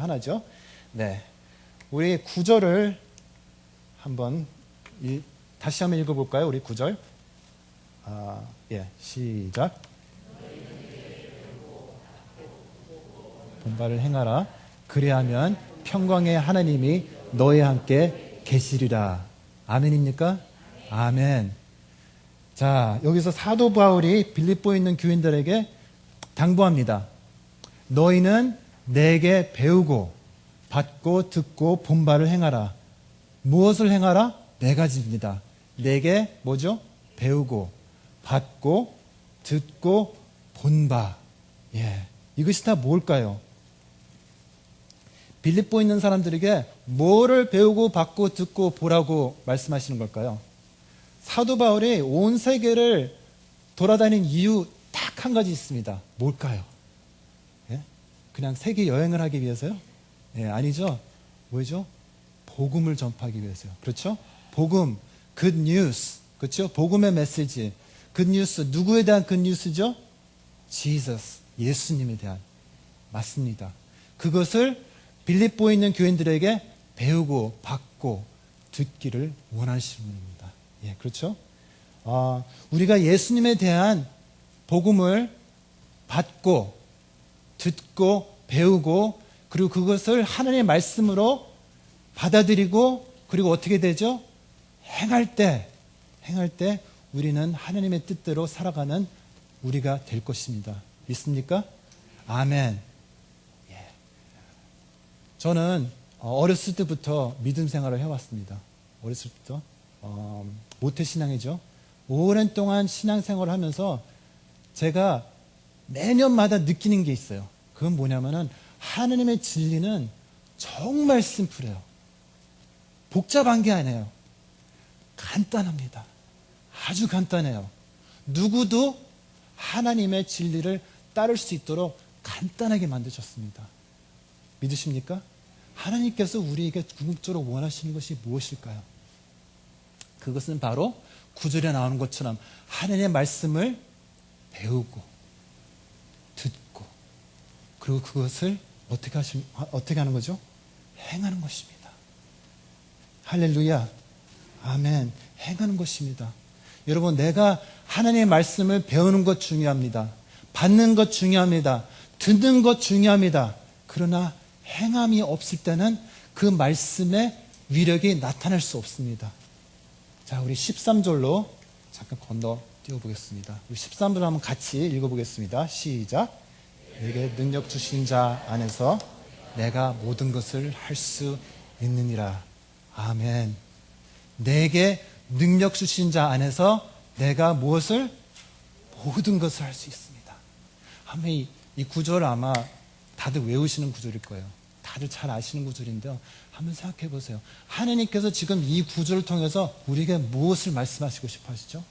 하나죠. 네, 우리 구절을 한번 다시 한번 읽어볼까요? 우리 구절. 시작. 본바를 행하라. 그리하면 평강의 하나님이 너희와 함께 계시리라. 아멘입니까? 아멘. 자, 여기서 사도 바울이 빌립보에 있는 교인들에게 당부합니다. 너희는 내게 배우고 받고 듣고 본 바를 행하라. 무엇을 행하라? 네 가지입니다. 내게 뭐죠? 배우고 받고 듣고 본 바. 이것이 다 뭘까요? 빌립보에 있는 사람들에게 뭐를 배우고 받고 듣고 보라고 말씀하시는 걸까요? 사도 바울이 온 세계를 돌아다닌 이유 딱 한 가지 있습니다. 뭘까요? 그냥 세계 여행을 하기 위해서요? 아니죠. 뭐죠? 복음을 전파하기 위해서요. 그렇죠? 복음, good news. 그렇죠? 복음의 메시지. good news. 누구에 대한 good news죠? Jesus. 예수님에 대한. 맞습니다. 그것을 빌립보에 있는 교인들에게 배우고 받고 듣기를 원하시는 분입니다. 그렇죠? 우리가 예수님에 대한 복음을 받고 듣고 배우고 그리고 그것을 하나님의 말씀으로 받아들이고 그리고 어떻게 되죠? 행할 때 우리는 하나님의 뜻대로 살아가는 우리가 될 것입니다. 믿습니까? 아멘. 저는 어렸을 때부터 믿음 생활을 해왔습니다. 어렸을 때부터 모태신앙이죠. 오랜 동안 신앙생활을 하면서 제가 매년마다 느끼는 게 있어요. 그건 뭐냐면은 하나님의 진리는 정말 심플해요. 복잡한 게 아니에요. 간단합니다. 아주 간단해요. 누구도 하나님의 진리를 따를 수 있도록 간단하게 만드셨습니다. 믿으십니까? 하나님께서 우리에게 궁극적으로 원하시는 것이 무엇일까요? 그것은 바로 구절에 나오는 것처럼 하나님의 말씀을 배우고 듣고 그리고 그것을 어떻게 하는 거죠? 행하는 것입니다. 할렐루야. 아멘. 행하는 것입니다. 여러분, 내가 하나님의 말씀을 배우는 것 중요합니다. 받는 것 중요합니다. 듣는 것 중요합니다. 그러나 행함이 없을 때는 그 말씀의 위력이 나타날 수 없습니다. 자, 우리 13절로 잠깐 건너 띄워보겠습니다. 우리 13절 한번 같이 읽어보겠습니다. 시작. 내게 능력 주신 자 안에서 내가 모든 것을 할 수 있느니라. 아멘. 내게 능력 주신 자 안에서 내가 무엇을? 모든 것을 할 수 있습니다. 아마 이 구절 아마 다들 외우시는 구절일 거예요. 다들 잘 아시는 구절인데요. 한번 생각해 보세요. 하나님께서 지금 이 구절을 통해서 우리에게 무엇을 말씀하시고 싶어 하시죠?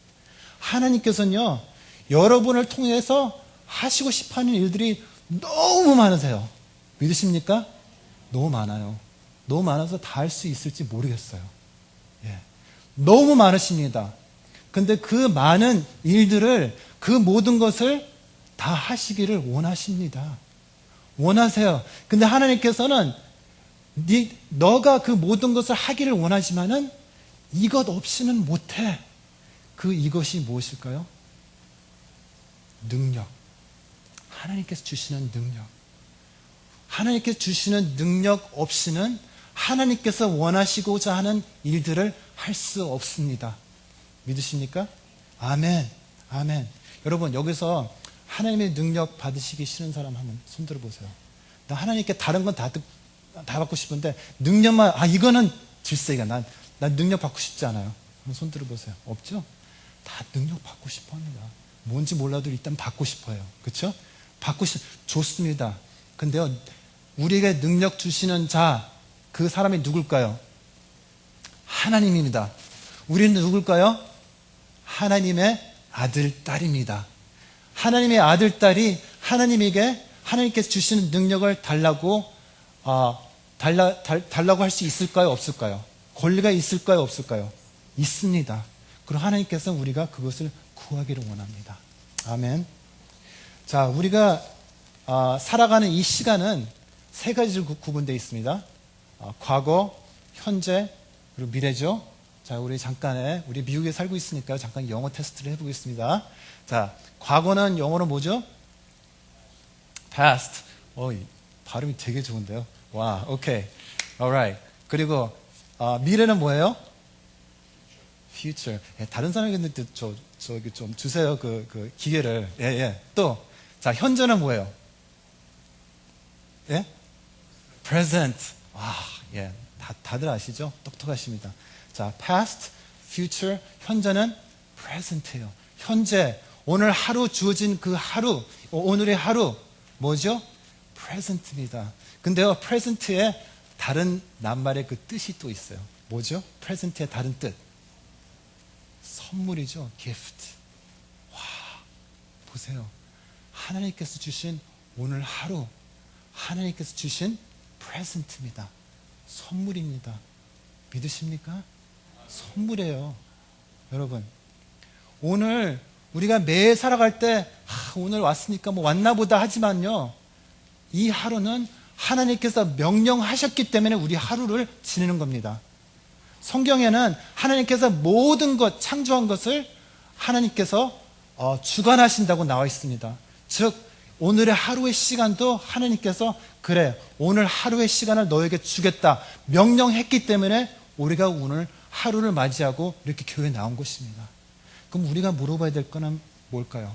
하나님께서는요, 여러분을 통해서 하시고 싶어 하는 일들이 너무 많으세요. 믿으십니까? 너무 많아요. 너무 많아서 다 할 수 있을지 모르겠어요. 너무 많으십니다. 근데 그 많은 일들을, 그 모든 것을 다 하시기를 원하십니다. 원하세요. 근데 하나님께서는 너가 그 모든 것을 하기를 원하지만은 이것 없이는 못해. 이것이 무엇일까요? 능력. 하나님께서 주시는 능력. 하나님께서 주시는 능력 없이는 하나님께서 원하시고자 하는 일들을 할 수 없습니다. 믿으십니까? 아멘. 아멘. 여러분, 여기서 하나님의 능력 받으시기 싫은 사람 한번 손들어 보세요. 나 하나님께 다른 건 다 받고 싶은데 능력만, 이거는 질색이야. 난 능력 받고 싶지 않아요. 한번 손들어 보세요. 없죠? 다 능력 받고 싶어 합니다. 뭔지 몰라도 일단 받고 싶어요. 그렇죠? 좋습니다. 근데요, 우리에게 능력 주시는 자, 그 사람이 누굴까요? 하나님입니다. 우리는 누굴까요? 하나님의 아들, 딸입니다. 하나님의 아들, 딸이 하나님에게 하나님께서 주시는 능력을 달라고 할 수 있을까요? 없을까요? 권리가 있을까요? 없을까요? 있습니다. 그리고 하나님께서 우리가 그것을 구하기를 원합니다. 아멘. 자, 우리가 살아가는 이 시간은 세 가지로 구분되어 있습니다. 과거, 현재, 그리고 미래죠. 자, 우리 미국에 살고 있으니까 잠깐 영어 테스트를 해보겠습니다. 자, 과거는 영어로 뭐죠? past. 발음이 되게 좋은데요. 와, 오케이. alright. 그리고, 미래는 뭐예요? future. 다른 사람에게 저기 좀 주세요. 그 기계를. 예. 또, 자, 현재는 뭐예요? 예? present. 예. 다들 아시죠? 똑똑하십니다. 자, past, future, 현재는 present예요. 현재, 오늘 하루 주어진 그 하루, 오늘의 하루, 뭐죠? present입니다. 근데요, present에 다른 낱말의 그 뜻이 또 있어요. 뭐죠? present의 다른 뜻. 선물이죠. gift. 와, 보세요. 하나님께서 주신 오늘 하루, 하나님께서 주신 present입니다. 선물입니다. 믿으십니까? 선물이에요. 여러분, 오늘 우리가 매일 살아갈 때 오늘 왔으니까 뭐 왔나 보다 하지만요, 이 하루는 하나님께서 명령하셨기 때문에 우리 하루를 지내는 겁니다. 성경에는 하나님께서 모든 것, 창조한 것을 하나님께서 주관하신다고 나와 있습니다. 즉, 오늘의 하루의 시간도 하나님께서 그래, 오늘 하루의 시간을 너에게 주겠다 명령했기 때문에 우리가 오늘 하루를 맞이하고 이렇게 교회에 나온 것입니다. 그럼 우리가 물어봐야 될 거는 뭘까요?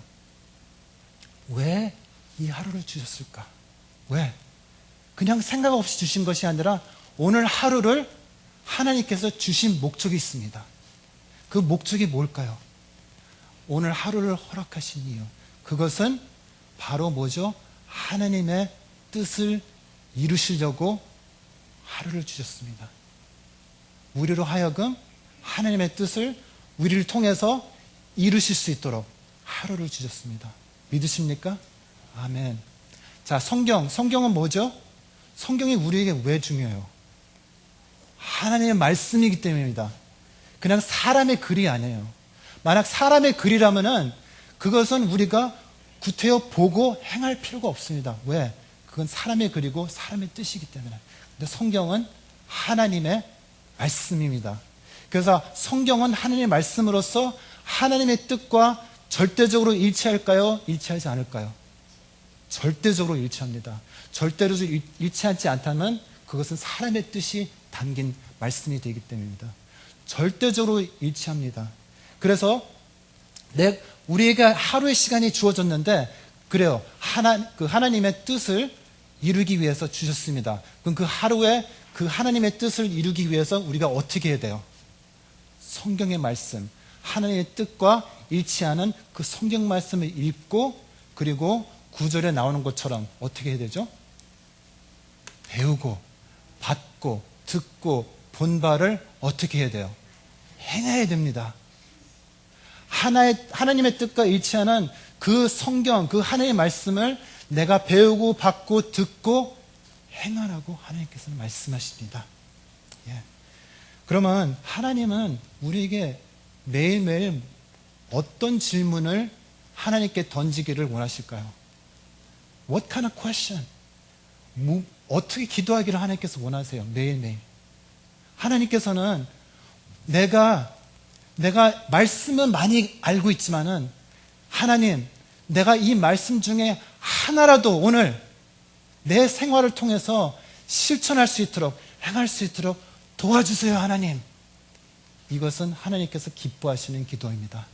왜 이 하루를 주셨을까? 왜? 그냥 생각 없이 주신 것이 아니라 오늘 하루를 하나님께서 주신 목적이 있습니다. 그 목적이 뭘까요? 오늘 하루를 허락하신 이유, 그것은 바로 뭐죠? 하나님의 뜻을 이루시려고 하루를 주셨습니다. 우리로 하여금 하나님의 뜻을 우리를 통해서 이루실 수 있도록 하루를 주셨습니다. 믿으십니까? 아멘. 자, 성경은 뭐죠? 성경이 우리에게 왜 중요해요? 하나님의 말씀이기 때문입니다. 그냥 사람의 글이 아니에요. 만약 사람의 글이라면은 그것은 우리가 구태여 보고 행할 필요가 없습니다. 왜? 그건 사람의 글이고 사람의 뜻이기 때문에. 근데 성경은 하나님의 말씀입니다. 그래서 성경은 하나님의 말씀으로서 하나님의 뜻과 절대적으로 일치할까요? 일치하지 않을까요? 절대적으로 일치합니다. 절대로 일치하지 않다면 그것은 사람의 뜻이 담긴 말씀이 되기 때문입니다. 절대적으로 일치합니다. 그래서 우리에게 하루의 시간이 주어졌는데, 그래요. 하나님의 뜻을 이루기 위해서 주셨습니다. 그럼 그 하루에 그 하나님의 뜻을 이루기 위해서 우리가 어떻게 해야 돼요? 성경의 말씀, 하나님의 뜻과 일치하는 그 성경 말씀을 읽고, 그리고 구절에 나오는 것처럼 어떻게 해야 되죠? 배우고, 받고, 듣고, 본 바를 어떻게 해야 돼요? 행해야 됩니다. 하나님의 뜻과 일치하는 그 성경, 그 하나님의 말씀을 내가 배우고, 받고, 듣고, 행하라고 하나님께서는 말씀하십니다. 예. 그러면 하나님은 우리에게 매일매일 어떤 질문을 하나님께 던지기를 원하실까요? What kind of question? 어떻게 기도하기를 하나님께서 원하세요? 매일매일. 하나님께서는 내가 말씀은 많이 알고 있지만은, 하나님, 내가 이 말씀 중에 하나라도 오늘 내 생활을 통해서 실천할 수 있도록, 행할 수 있도록 도와주세요, 하나님. 이것은 하나님께서 기뻐하시는 기도입니다.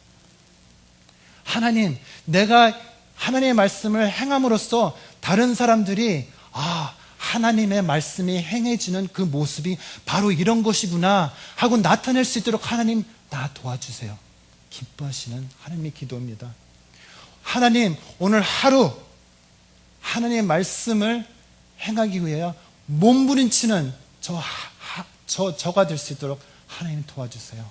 하나님, 내가 하나님의 말씀을 행함으로써 다른 사람들이 하나님의 말씀이 행해지는 그 모습이 바로 이런 것이구나 하고 나타낼 수 있도록 하나님, 나 도와주세요. 기뻐하시는 하나님의 기도입니다. 하나님, 오늘 하루 하나님의 말씀을 행하기 위해 몸부림치는 저가 될 수 있도록 하나님 도와주세요.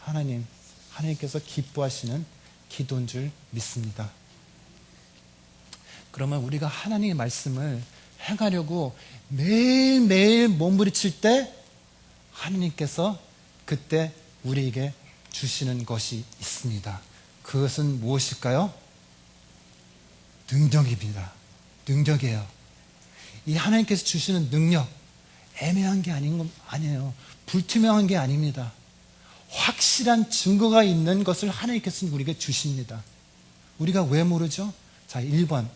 하나님께서 기뻐하시는 기도인 줄 믿습니다. 그러면 우리가 하나님의 말씀을 행하려고 매일매일 몸부림칠 때 하나님께서 그때 우리에게 주시는 것이 있습니다. 그것은 무엇일까요? 능력입니다. 능력이에요. 이 하나님께서 주시는 능력, 애매한 게 아니에요. 불투명한 게 아닙니다. 확실한 증거가 있는 것을 하나님께서 우리에게 주십니다. 우리가 왜 모르죠? 자, 1번.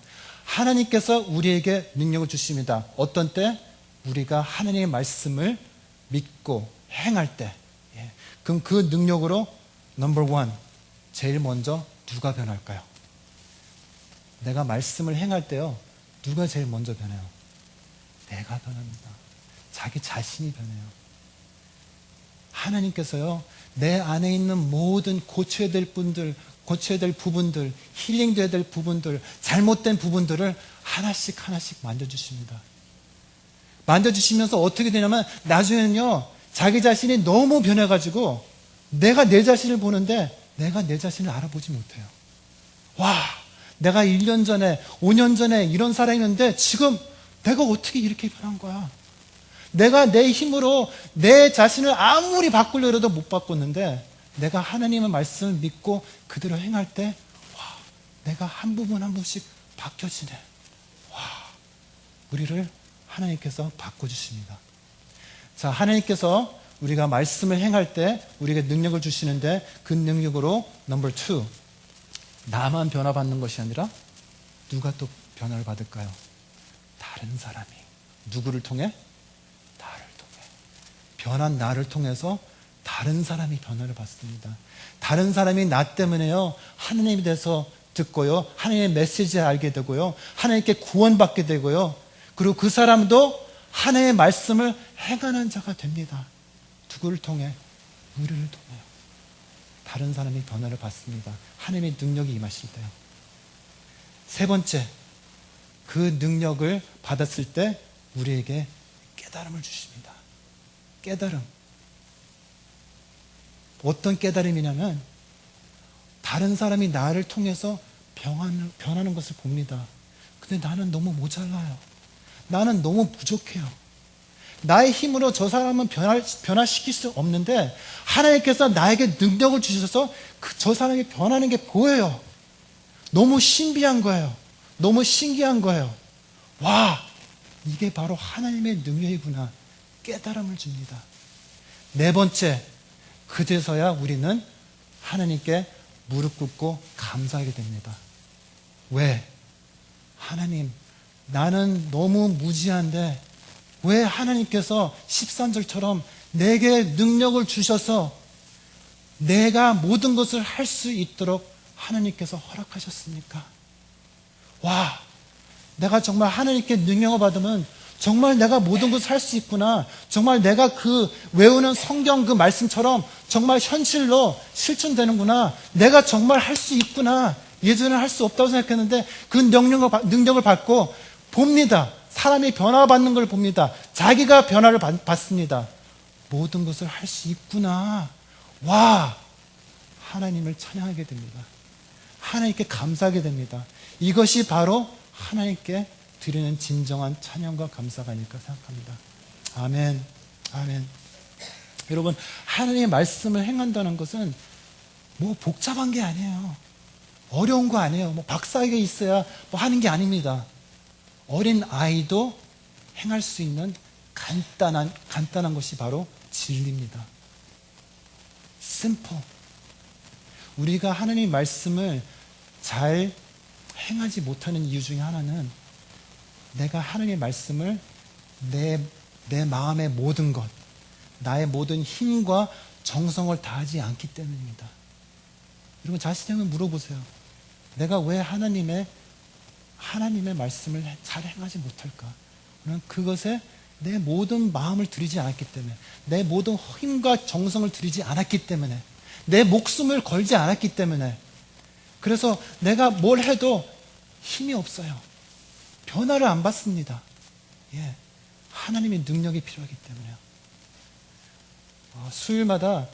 하나님께서 우리에게 능력을 주십니다. 어떤 때? 우리가 하나님의 말씀을 믿고 행할 때. 예. 그럼 그 능력으로 넘버 원, 제일 먼저 누가 변할까요? 내가 말씀을 행할 때요, 누가 제일 먼저 변해요? 내가 변합니다. 자기 자신이 변해요. 하나님께서요, 내 안에 있는 모든 고쳐야 될 부분들, 힐링돼야 될 부분들, 잘못된 부분들을 하나씩 하나씩 만져주십니다. 만져주시면서 어떻게 되냐면 나중에는요, 자기 자신이 너무 변해가지고 내가 내 자신을 보는데 내가 내 자신을 알아보지 못해요. 와, 내가 1년 전에, 5년 전에 이런 사람이었는데 지금 내가 어떻게 이렇게 변한 거야? 내가 내 힘으로 내 자신을 아무리 바꾸려 해도 못 바꿨는데 내가 하나님의 말씀을 믿고 그대로 행할 때, 와, 내가 한 부분 한 부분씩 바뀌어지네. 와, 우리를 하나님께서 바꿔주십니다. 자, 하나님께서 우리가 말씀을 행할 때 우리에게 능력을 주시는데 그 능력으로 넘버 2, 나만 변화받는 것이 아니라 누가 또 변화를 받을까요? 다른 사람이. 누구를 통해? 나를 통해. 변한 나를 통해서 다른 사람이 변화를 받습니다. 다른 사람이 나 때문에요, 하나님에 대해서 듣고요, 하나님의 메시지를 알게 되고요, 하나님께 구원받게 되고요, 그리고 그 사람도 하나님의 말씀을 행하는 자가 됩니다. 누구를 통해? 우리를 통해요. 다른 사람이 변화를 받습니다. 하나님의 능력이 임하실 때요. 세 번째, 그 능력을 받았을 때 우리에게 깨달음을 주십니다. 깨달음. 어떤 깨달음이냐면 다른 사람이 나를 통해서 변하는 것을 봅니다. 근데 나는 너무 모자라요. 나는 너무 부족해요. 나의 힘으로 저 사람은 변화시킬 수 없는데 하나님께서 나에게 능력을 주셔서 저 사람이 변하는 게 보여요. 너무 신비한 거예요. 너무 신기한 거예요. 와, 이게 바로 하나님의 능력이구나. 깨달음을 줍니다. 네 번째, 그제서야 우리는 하나님께 무릎 꿇고 감사하게 됩니다. 왜? 하나님, 나는 너무 무지한데 왜 하나님께서 13절처럼 내게 능력을 주셔서 내가 모든 것을 할 수 있도록 하나님께서 허락하셨습니까? 와, 내가 정말 하나님께 능력을 받으면 정말 내가 모든 것을 할 수 있구나. 정말 내가 그 외우는 성경 그 말씀처럼 정말 현실로 실천되는구나. 내가 정말 할 수 있구나. 예전에는 할 수 없다고 생각했는데 그 능력을 받고 봅니다. 사람이 변화받는 걸 봅니다. 자기가 변화를 받습니다. 모든 것을 할 수 있구나. 와, 하나님을 찬양하게 됩니다. 하나님께 감사하게 됩니다. 이것이 바로 하나님께 드리는 진정한 찬양과 감사가 아닐까 생각합니다. 아멘. 아멘. 여러분, 하나님의 말씀을 행한다는 것은 뭐 복잡한 게 아니에요. 어려운 거 아니에요. 뭐 박사학위가 있어야 뭐 하는 게 아닙니다. 어린 아이도 행할 수 있는 간단한 것이 바로 진리입니다. 심플. 우리가 하나님의 말씀을 잘 행하지 못하는 이유 중에 하나는 내가 하나님의 말씀을 내 마음의 모든 것, 나의 모든 힘과 정성을 다하지 않기 때문입니다. 여러분, 자신에게 물어보세요. 내가 왜 하나님의 말씀을 잘 행하지 못할까? 그것에 내 모든 마음을 들이지 않았기 때문에, 내 모든 힘과 정성을 들이지 않았기 때문에, 내 목숨을 걸지 않았기 때문에, 그래서 내가 뭘 해도 힘이 없어요. 변화를 안 받습니다. 예, 하나님의 능력이 필요하기 때문에요. 수요일마다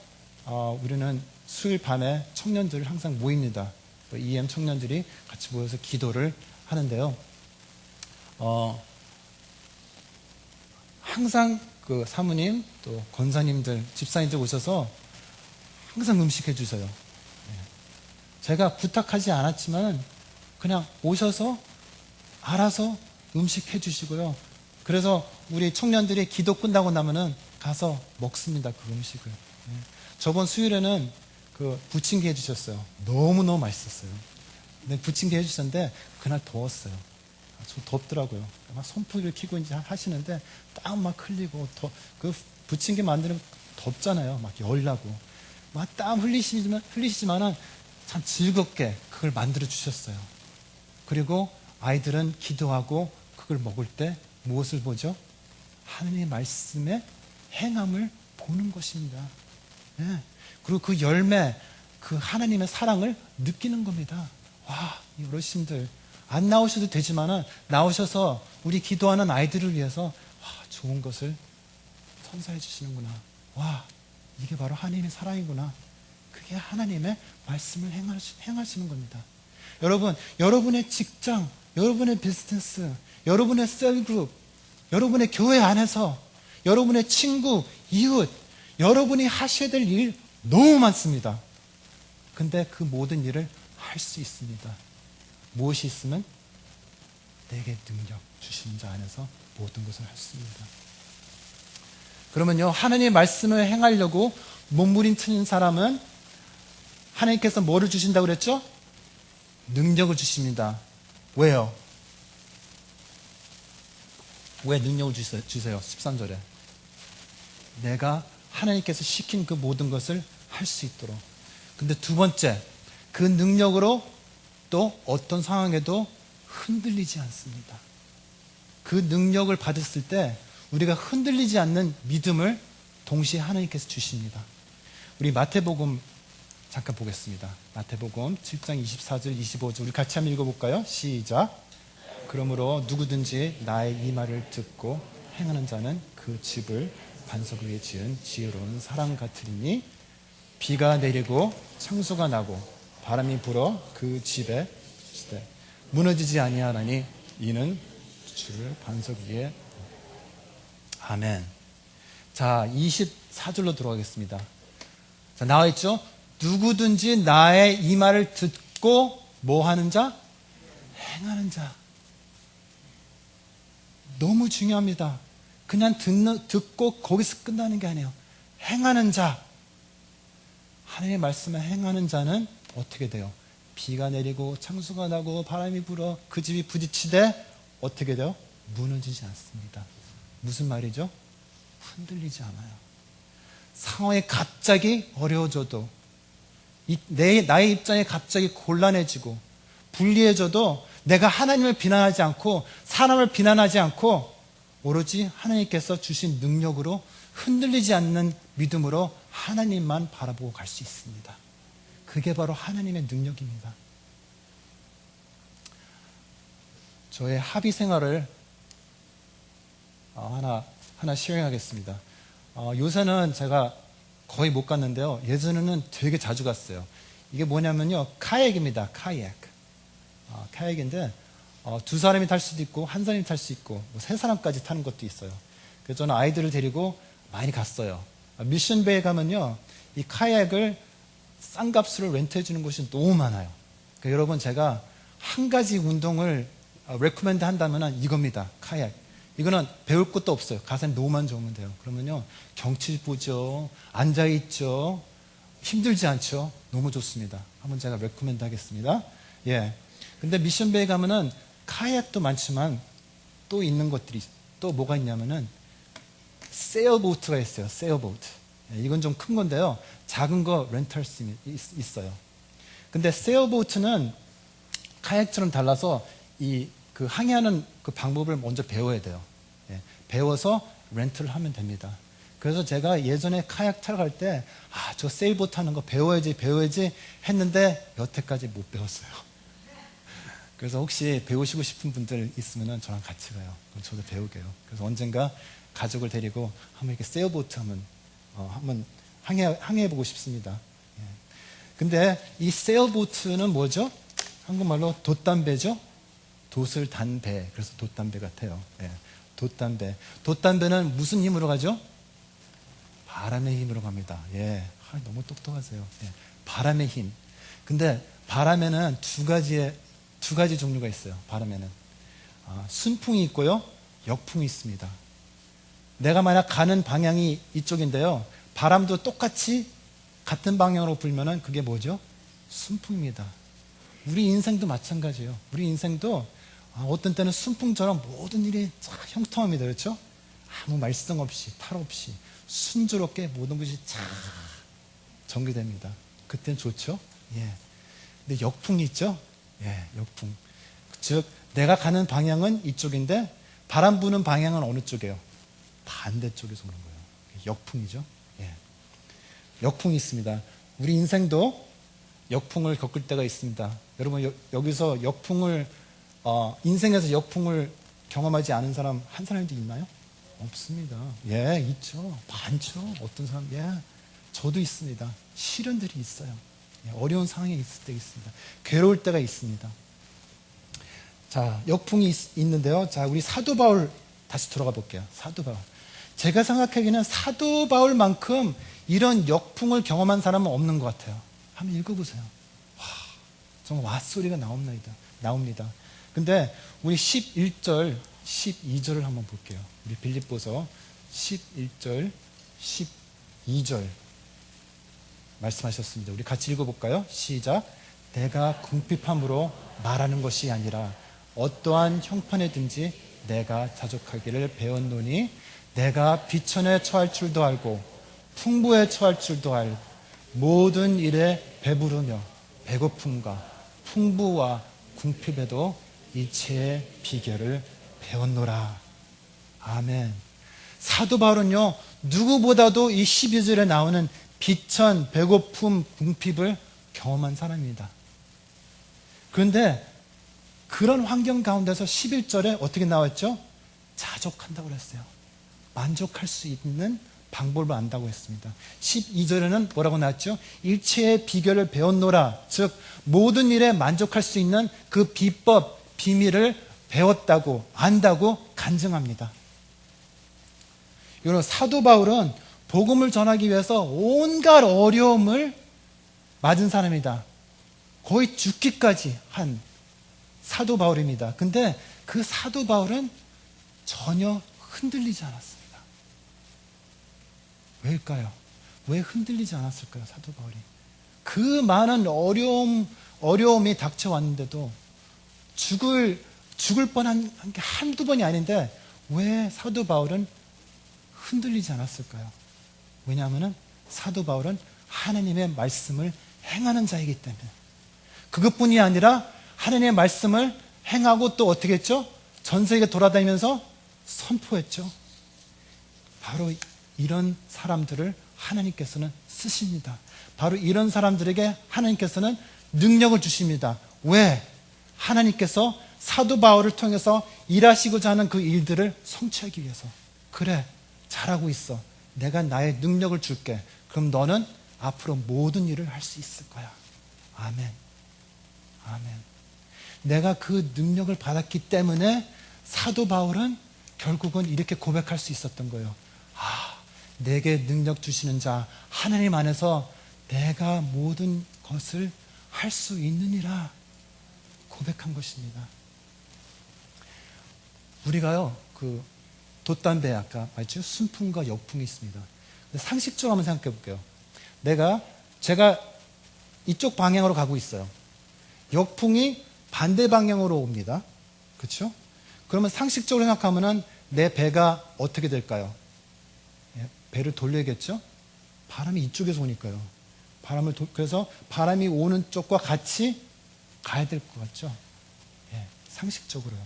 우리는 수요일 밤에 청년들을 항상 모입니다. EM 청년들이 같이 모여서 기도를 하는데요. 항상 그 사모님 또 권사님들, 집사님들 오셔서 항상 음식해 주세요. 제가 부탁하지 않았지만 그냥 오셔서 알아서 음식해 주시고요. 그래서 우리 청년들이 기도 끝나고 나면은 가서 먹습니다. 그 음식을. 예. 저번 수요일에는 그 부침개 해주셨어요. 너무너무 맛있었어요. 근데 부침개 해주셨는데 그날 더웠어요. 좀 덥더라고요. 막 선풍기를 켜고 이제 하시는데 땀 막 흘리고 그 부침개 만드는 거 덥잖아요. 막 열나고 막 땀 흘리시지만은 참 즐겁게 그걸 만들어 주셨어요. 그리고 아이들은 기도하고 그걸 먹을 때 무엇을 보죠? 하나님의 말씀의 행함을 보는 것입니다. 예. 그리고 그 열매, 그 하나님의 사랑을 느끼는 겁니다. 와, 이 어르신들 안 나오셔도 되지만은 나오셔서 우리 기도하는 아이들을 위해서 와, 좋은 것을 선사해 주시는구나. 와, 이게 바로 하나님의 사랑이구나. 그게 하나님의 말씀을 행하시는 겁니다. 여러분, 여러분의 직장, 여러분의 비즈니스, 여러분의 셀그룹, 여러분의 교회 안에서 여러분의 친구, 이웃, 여러분이 하셔야 될 일 너무 많습니다. 근데 그 모든 일을 할 수 있습니다. 무엇이 있으면 내게 능력 주신 자 안에서 모든 것을 할 수 있습니다. 그러면요, 하나님의 말씀을 행하려고 몸부림치는 사람은 하나님께서 뭐를 주신다고 그랬죠? 능력을 주십니다. 왜요? 왜 능력을 주세요? 13절에. 내가 하나님께서 시킨 그 모든 것을 할 수 있도록. 근데 두 번째, 그 능력으로 또 어떤 상황에도 흔들리지 않습니다. 그 능력을 받았을 때 우리가 흔들리지 않는 믿음을 동시에 하나님께서 주십니다. 우리 마태복음 잠깐 보겠습니다. 마태복음 7장 24절 25절 우리 같이 한번 읽어볼까요? 시작. 그러므로 누구든지 나의 이 말을 듣고 행하는 자는 그 집을 반석 위에 지은 지혜로운 사람 같으리니 비가 내리고 창수가 나고 바람이 불어 그 집에 무너지지 아니하나니 이는 주를 반석 위에. 아멘. 자, 24절로 들어가겠습니다. 자, 나와 있죠? 누구든지 나의 이 말을 듣고 뭐 하는 자? 행하는 자. 너무 중요합니다. 그냥 듣고 거기서 끝나는 게 아니에요. 행하는 자. 하나님의 말씀을 행하는 자는 어떻게 돼요? 비가 내리고 창수가 나고 바람이 불어 그 집이 부딪히되 어떻게 돼요? 무너지지 않습니다. 무슨 말이죠? 흔들리지 않아요. 상황이 갑자기 어려워져도 나의 입장이 갑자기 곤란해지고 불리해져도 내가 하나님을 비난하지 않고 사람을 비난하지 않고 오로지 하나님께서 주신 능력으로 흔들리지 않는 믿음으로 하나님만 바라보고 갈 수 있습니다. 그게 바로 하나님의 능력입니다. 저의 합의 생활을 하나 쉐어하겠습니다. 요새는 제가 거의 못 갔는데요. 예전에는 되게 자주 갔어요. 이게 뭐냐면요, 카약입니다. 카약인데 두 사람이 탈 수도 있고 한 사람이 탈 수 있고 세 사람까지 타는 것도 있어요. 그래서 저는 아이들을 데리고 많이 갔어요. 미션베이에 가면요, 이 카약을 싼 값으로 렌트해 주는 곳이 너무 많아요. 그러니까 여러분, 제가 한 가지 운동을 레코멘드 한다면 이겁니다. 카약. 이거는 배울 것도 없어요. 가사는 노만 좋으면 돼요. 그러면요, 경치 보죠, 앉아있죠, 힘들지 않죠. 너무 좋습니다. 한번 제가 레코멘드 하겠습니다. 예. 근데 미션베이 가면은 카약도 많지만 또 있는 것들이 또 뭐가 있냐면은 세어보트가 있어요. 세어보트. 예, 이건 좀 큰 건데요. 작은 거 렌탈 수 있어요. 근데 세어보트는 카약처럼 달라서 그 항해하는 그 방법을 먼저 배워야 돼요. 예, 배워서 렌트를 하면 됩니다. 그래서 제가 예전에 카약 타러 갈 때, 저 세일보트 하는 거 배워야지 했는데 여태까지 못 배웠어요. 그래서 혹시 배우시고 싶은 분들 있으면 저랑 같이 가요. 그럼 저도 배우게요. 그래서 언젠가 가족을 데리고 한번 이렇게 세일보트 한번 항해해보고 싶습니다. 예. 근데 이 세일보트는 뭐죠? 한국말로 돛담배죠? 돛을 단 배. 그래서 돛담배 같아요. 예. 돛담배. 돛담배는 무슨 힘으로 가죠? 바람의 힘으로 갑니다. 예. 너무 똑똑하세요. 예. 바람의 힘. 근데 바람에는 두 가지 종류가 있어요. 바람에는. 순풍이 있고요. 역풍이 있습니다. 내가 만약 가는 방향이 이쪽인데요. 바람도 똑같이 같은 방향으로 불면은 그게 뭐죠? 순풍입니다. 우리 인생도 마찬가지예요. 우리 인생도 어떤 때는 순풍처럼 모든 일이 참 형통합니다. 그렇죠? 아무 말썽 없이, 탈 없이, 순조롭게 모든 것이 잘 전개됩니다. 그땐 좋죠? 예. 근데 역풍이 있죠? 예, 역풍. 즉, 내가 가는 방향은 이쪽인데, 바람 부는 방향은 어느 쪽이에요? 반대쪽에서 오는 거예요. 역풍이죠? 예. 역풍이 있습니다. 우리 인생도 역풍을 겪을 때가 있습니다. 여러분, 여기서 역풍을, 인생에서 역풍을 경험하지 않은 사람 한 사람도 있나요? 없습니다. 예, 있죠. 많죠. 어떤 사람, 예. 저도 있습니다. 시련들이 있어요. 예, 어려운 상황에 있을 때 있습니다. 괴로울 때가 있습니다. 자, 역풍이 있는데요. 자, 우리 사도 바울 다시 돌아가 볼게요. 사도 바울. 제가 생각하기에는 사도 바울만큼 이런 역풍을 경험한 사람은 없는 것 같아요. 한번 읽어보세요. 와, 정말 왓소리가 나옵니다. 근데 우리 11절, 12절을 한번 볼게요. 우리 빌립보서 11절, 12절 말씀하셨습니다. 우리 같이 읽어볼까요? 시작. 내가 궁핍함으로 말하는 것이 아니라 어떠한 형편에든지 내가 자족하기를 배웠노니 내가 비천에 처할 줄도 알고 풍부에 처할 줄도 알고 모든 일에 배부르며 배고픔과 풍부와 궁핍에도 이체의 비결을 배웠노라. 아멘. 사도 바울은요, 누구보다도 이 12절에 나오는 비천, 배고픔, 궁핍을 경험한 사람입니다. 그런데 그런 환경 가운데서 11절에 어떻게 나왔죠? 자족한다고 그랬어요. 만족할 수 있는 방법을 안다고 했습니다. 12절에는 뭐라고 나왔죠? 일체의 비결을 배웠노라. 즉 모든 일에 만족할 수 있는 그 비법, 비밀을 배웠다고, 안다고 간증합니다. 여러분, 사도 바울은 복음을 전하기 위해서 온갖 어려움을 맞은 사람이다. 거의 죽기까지 한 사도 바울입니다. 근데 그 사도 바울은 전혀 흔들리지 않았습니다. 왜일까요? 왜 흔들리지 않았을까요? 사도 바울이. 그 많은 어려움이 닥쳐왔는데도 죽을 뻔한 게 한두 번이 아닌데 왜 사도 바울은 흔들리지 않았을까요? 왜냐하면 사도 바울은 하나님의 말씀을 행하는 자이기 때문에. 그것뿐이 아니라 하나님의 말씀을 행하고 또 어떻게 했죠? 전 세계 돌아다니면서 선포했죠. 바로 이런 사람들을 하나님께서는 쓰십니다. 바로 이런 사람들에게 하나님께서는 능력을 주십니다. 왜? 하나님께서 사도 바울을 통해서 일하시고자 하는 그 일들을 성취하기 위해서. 그래, 잘하고 있어. 내가 나의 능력을 줄게. 그럼 너는 앞으로 모든 일을 할 수 있을 거야. 아멘. 아멘. 내가 그 능력을 받았기 때문에 사도 바울은 결국은 이렇게 고백할 수 있었던 거예요. 내게 능력 주시는 자 하나님 안에서 내가 모든 것을 할 수 있느니라 고백한 것입니다. 우리가요, 그 돛담배 아까 말했죠? 순풍과 역풍이 있습니다. 근데 상식적으로 한번 생각해 볼게요. 제가 이쪽 방향으로 가고 있어요. 역풍이 반대 방향으로 옵니다. 그렇죠? 그러면 상식적으로 생각하면은 내 배가 어떻게 될까요? 배를 돌려야겠죠? 바람이 이쪽에서 오니까요. 그래서 바람이 오는 쪽과 같이 가야 될 것 같죠? 예, 상식적으로요.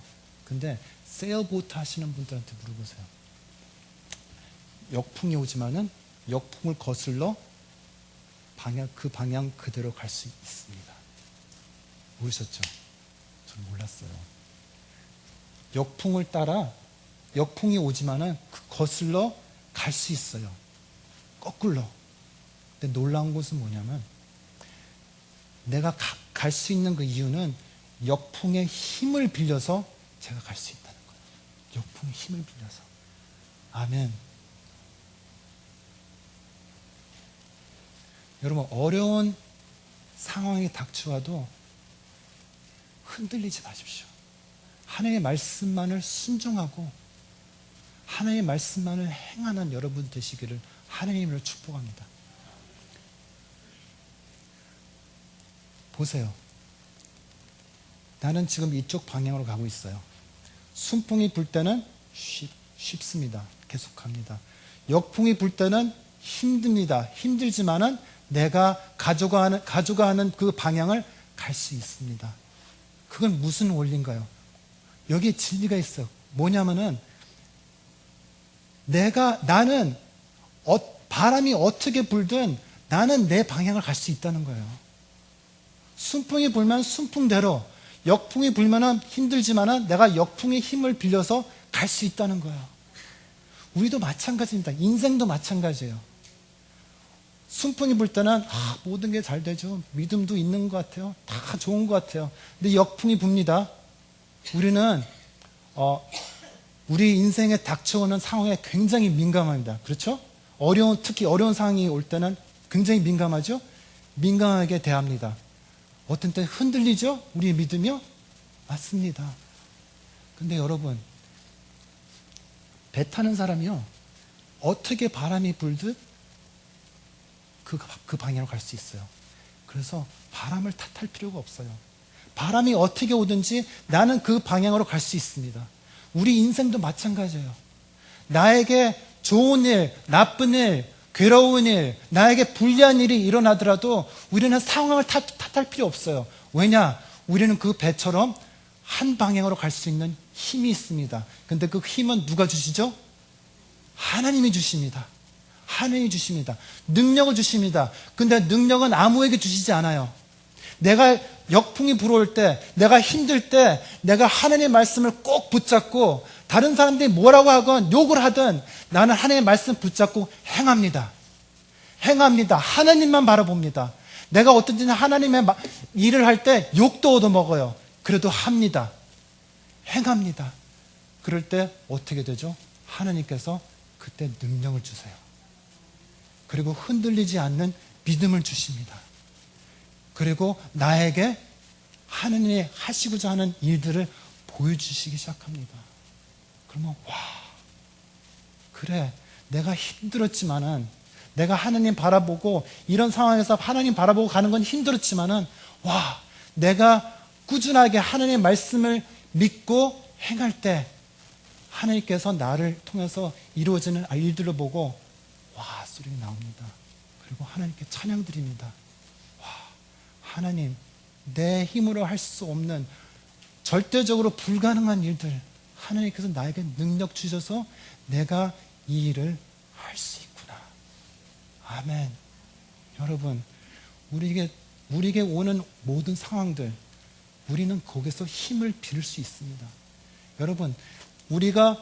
근데 세일보트 하시는 분들한테 물어보세요. 역풍이 오지만은 역풍을 거슬러 그 방향 그대로 갈 수 있습니다. 모르셨죠? 저는 몰랐어요. 역풍을 따라 역풍이 오지만은 거슬러 갈 수 있어요. 거꾸로. 근데 놀라운 것은 뭐냐면 내가 갈 수 있는 그 이유는 역풍의 힘을 빌려서 제가 갈 수 있다는 거예요. 역풍의 힘을 빌려서. 아멘. 여러분, 어려운 상황이 닥쳐와도 흔들리지 마십시오. 하나님의 말씀만을 순종하고 하나님의 말씀만을 행하는 여러분 되시기를 하나님을 축복합니다. 보세요. 나는 지금 이쪽 방향으로 가고 있어요. 순풍이 불 때는 쉽습니다. 계속 갑니다. 역풍이 불 때는 힘듭니다. 힘들지만은 내가 가져가는 그 방향을 갈 수 있습니다. 그건 무슨 원리인가요? 여기에 진리가 있어요. 뭐냐면은 나는 바람이 어떻게 불든 나는 내 방향을 갈 수 있다는 거예요. 순풍이 불면 순풍대로, 역풍이 불면은 힘들지만은 내가 역풍의 힘을 빌려서 갈 수 있다는 거예요. 우리도 마찬가지입니다. 인생도 마찬가지예요. 순풍이 불 때는 모든 게 잘 되죠. 믿음도 있는 것 같아요. 다 좋은 것 같아요. 근데 역풍이 붑니다. 우리는 우리 인생에 닥쳐오는 상황에 굉장히 민감합니다. 그렇죠? 특히 어려운 상황이 올 때는 굉장히 민감하죠? 민감하게 대합니다. 어떤 때 흔들리죠? 우리의 믿음이요? 맞습니다. 근데 여러분, 배 타는 사람이요, 어떻게 바람이 불듯 그 방향으로 갈 수 있어요. 그래서 바람을 탓할 필요가 없어요. 바람이 어떻게 오든지 나는 그 방향으로 갈 수 있습니다. 우리 인생도 마찬가지예요. 나에게 좋은 일, 나쁜 일, 괴로운 일, 나에게 불리한 일이 일어나더라도 우리는 상황을 탓할 필요 없어요. 왜냐? 우리는 그 배처럼 한 방향으로 갈 수 있는 힘이 있습니다. 근데 그 힘은 누가 주시죠? 하나님이 주십니다. 하나님이 주십니다. 능력을 주십니다. 근데 능력은 아무에게 주시지 않아요. 내가 역풍이 불어올 때, 내가 힘들 때, 내가 하나님의 말씀을 꼭 붙잡고 다른 사람들이 뭐라고 하건 욕을 하든 나는 하나님의 말씀 붙잡고 행합니다. 행합니다. 하나님만 바라봅니다. 내가 어떤지 하나님의 일을 할 때 욕도 얻어먹어요. 그래도 합니다. 행합니다. 그럴 때 어떻게 되죠? 하나님께서 그때 능력을 주세요. 그리고 흔들리지 않는 믿음을 주십니다. 그리고 나에게 하나님이 하시고자 하는 일들을 보여주시기 시작합니다. 그러면 그래, 내가 힘들었지만은, 내가 하나님 바라보고 이런 상황에서 하나님 바라보고 가는 건 힘들었지만은 내가 꾸준하게 하나님의 말씀을 믿고 행할 때 하나님께서 나를 통해서 이루어지는 일들을 보고 소리가 나옵니다. 그리고 하나님께 찬양 드립니다. 하나님, 내 힘으로 할 수 없는 절대적으로 불가능한 일들 하나님께서 나에게 능력 주셔서 내가 이 일을 할 수 있구나. 아멘. 여러분, 우리에게 오는 모든 상황들, 우리는 거기서 힘을 빌릴 수 있습니다. 여러분, 우리가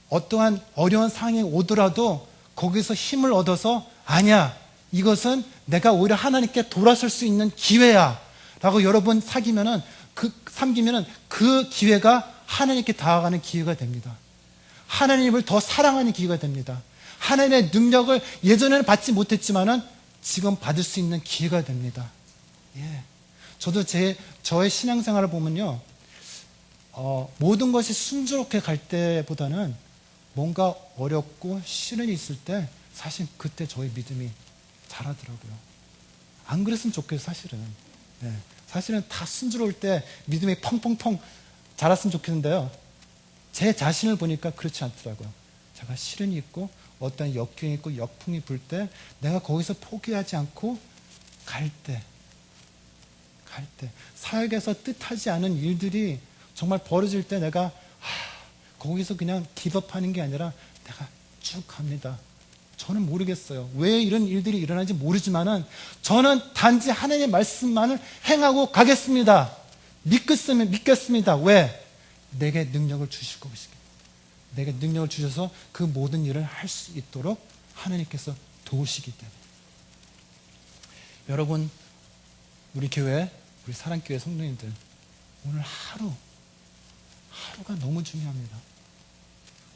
어떠한 어려운 상황이 오더라도 거기서 힘을 얻어서 아니야, 이것은 내가 오히려 하나님께 돌아설 수 있는 기회야 라고 여러분 삼기면은 그 기회가 하나님께 다가가는 기회가 됩니다. 하나님을 더 사랑하는 기회가 됩니다. 하나님의 능력을 예전에는 받지 못했지만은 지금 받을 수 있는 기회가 됩니다. 저도 저의 신앙생활을 보면요, 모든 것이 순조롭게 갈 때보다는 뭔가 어렵고 시련이 있을 때 사실 그때 저의 믿음이 자라더라고요. 안 그랬으면 좋겠어요, 사실은. 사실은 다 순조로울 때 믿음이 펑펑펑 자랐으면 좋겠는데요. 제 자신을 보니까 그렇지 않더라고요. 제가 시련이 있고 어떤 역경이 있고 역풍이 불 때 내가 거기서 포기하지 않고 갈 때 사역에서 뜻하지 않은 일들이 정말 벌어질 때 내가 거기서 그냥 기겁하는 게 아니라 내가 쭉 갑니다. 저는 모르겠어요. 왜 이런 일들이 일어나는지 모르지만은 저는 단지 하나님의 말씀만을 행하고 가겠습니다. 믿겠습니다. 왜? 내게 능력을 주실 것이기. 내게 능력을 주셔서 그 모든 일을 할 수 있도록 하나님께서 도우시기 때문에. 여러분, 우리 교회, 우리 사랑교회 성도님들, 오늘 하루가 너무 중요합니다.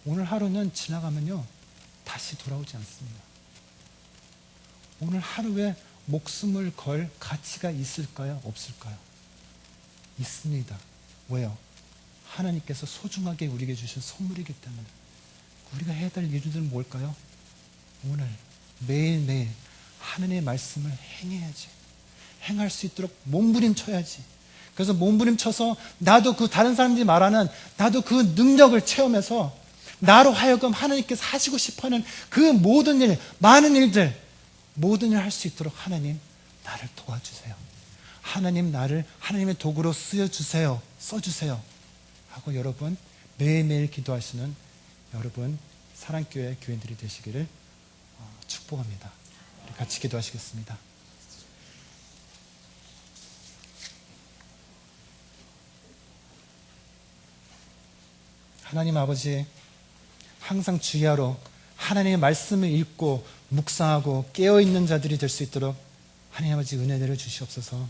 오늘 하루는 지나가면요, 다시 돌아오지 않습니다. 오늘 하루에 목숨을 걸 가치가 있을까요? 없을까요? 있습니다. 왜요? 하나님께서 소중하게 우리에게 주신 선물이기 때문에. 우리가 해야 될 일들은 뭘까요? 오늘 매일매일 하나님의 말씀을 행해야지. 행할 수 있도록 몸부림쳐야지. 그래서 몸부림쳐서 나도 그 다른 사람들이 말하는 나도 그 능력을 체험해서 나로 하여금 하나님께서 하시고 싶어하는 그 모든 일, 많은 일들, 모든 일 할 수 있도록 하나님 나를 도와주세요. 하나님 나를 하나님의 도구로 쓰여주세요. 써주세요. 하고 여러분 매일매일 기도하시는 여러분 사랑교회 교인들이 되시기를 축복합니다. 우리 같이 기도하시겠습니다. 하나님 아버지, 항상 주야로 하나님의 말씀을 읽고 묵상하고 깨어있는 자들이 될 수 있도록 하나님 아버지 은혜를 주시옵소서.